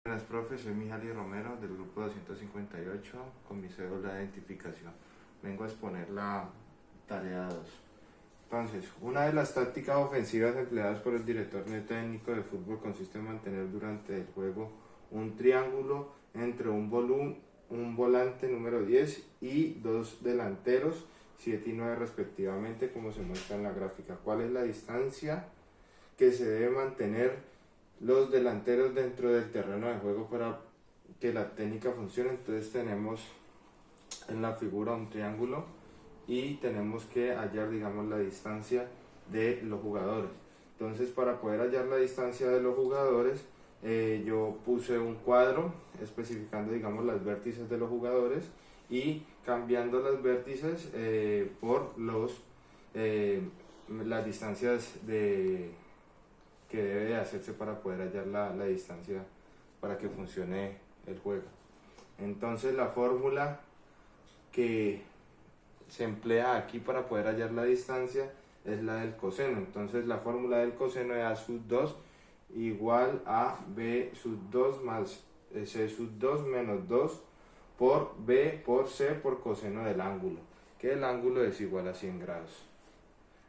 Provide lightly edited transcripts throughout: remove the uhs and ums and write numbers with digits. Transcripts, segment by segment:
Buenas, profe, soy Mijaly Romero del grupo 258 con mi cédula de identificación. Vengo a exponer la tarea 2. Entonces, una de las tácticas ofensivas empleadas por el director técnico de fútbol consiste en mantener durante el juego un triángulo entre un volante número 10 y dos delanteros 7 y 9 respectivamente, como se muestra en la gráfica. ¿Cuál es la distancia que se debe mantener los delanteros dentro del terreno de juego para que la técnica funcione? Entonces tenemos en la figura un triángulo y tenemos que hallar, digamos, la distancia de los jugadores. Entonces, para poder hallar la distancia de los jugadores, yo puse un cuadro especificando, digamos, las vértices de los jugadores y cambiando las vértices por las distancias que debe de hacerse para poder hallar la distancia para que funcione el juego. Entonces, la fórmula que se emplea aquí para poder hallar la distancia es la del coseno. Entonces, la fórmula del coseno es A sub 2 igual a B sub 2 más C sub 2 menos 2 por B por C por coseno del ángulo, que el ángulo es igual a 100 grados.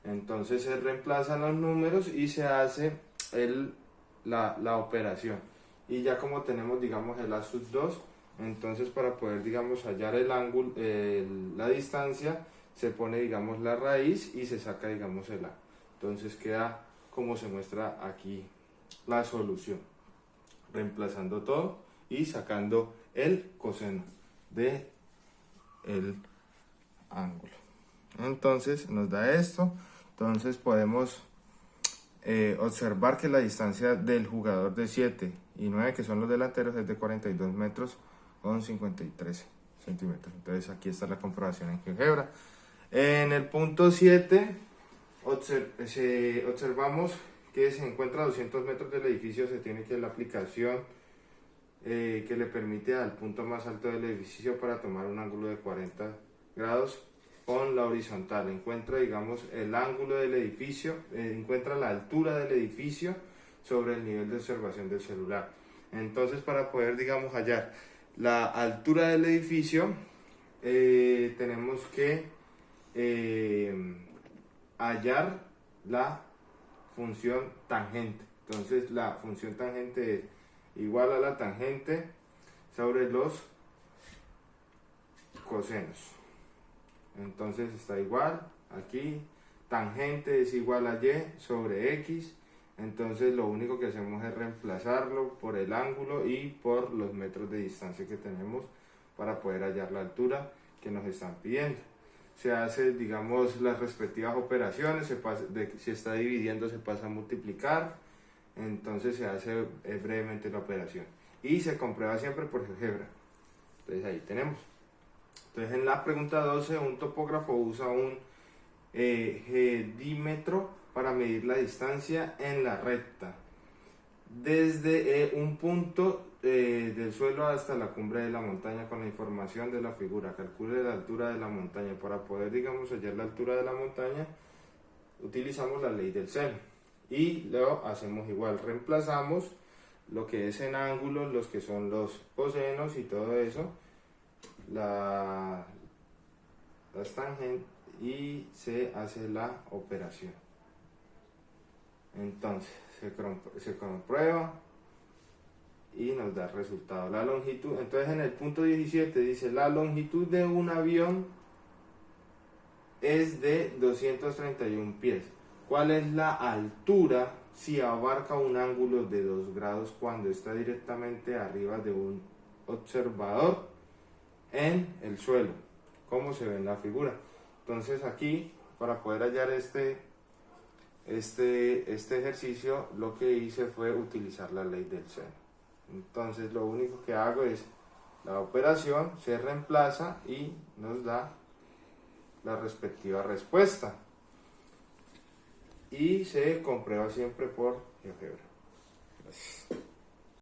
Entonces se reemplazan los números y se hace la operación. Y ya como tenemos, digamos, el A sub 2, entonces para poder, digamos, hallar el ángulo, la distancia, se pone, digamos, la raíz y se saca, digamos, el A. Entonces queda como se muestra aquí la solución, reemplazando todo y sacando el coseno de el ángulo. Entonces nos da esto. Entonces podemos observar que la distancia del jugador de 7 y 9, que son los delanteros, es de 42 metros con 53 centímetros. Entonces aquí está la comprobación en GeoGebra. En el punto 7 observamos que se encuentra a 200 metros del edificio. Se tiene que la aplicación que le permite al punto más alto del edificio para tomar un ángulo de 40 grados con la horizontal. Encuentra, digamos, el ángulo del edificio, encuentra la altura del edificio sobre el nivel de observación del celular. Entonces, para poder, digamos, hallar la altura del edificio, tenemos que hallar la función tangente. Entonces, la función tangente es igual a la tangente sobre los cosenos. Entonces está igual aquí, tangente es igual a y sobre x. Entonces lo único que hacemos es reemplazarlo por el ángulo y por los metros de distancia que tenemos para poder hallar la altura que nos están pidiendo. Se hace, digamos, las respectivas operaciones, si está dividiendo se pasa a multiplicar, entonces se hace brevemente la operación y se comprueba siempre por GeoGebra. Entonces ahí tenemos. Entonces en la pregunta 12, un topógrafo usa un gedímetro para medir la distancia en la recta desde un punto del suelo hasta la cumbre de la montaña con la información de la figura. Calcule la altura de la montaña. Para poder, digamos, hallar la altura de la montaña, utilizamos la ley del seno y luego hacemos igual, reemplazamos lo que es en ángulos, los que son los cosenos y todo eso, las tangentes, y se hace la operación. Entonces se comprueba y nos da el resultado. La longitud, entonces en el punto 17 dice: la longitud de un avión es de 231 pies. ¿Cuál es la altura si abarca un ángulo de 2 grados cuando está directamente arriba de un observador en el suelo, como se ve en la figura? Entonces aquí, para poder hallar este ejercicio, lo que hice fue utilizar la ley del seno. Entonces lo único que hago es la operación, se reemplaza y nos da la respectiva respuesta y se comprueba siempre por GeoGebra. Gracias.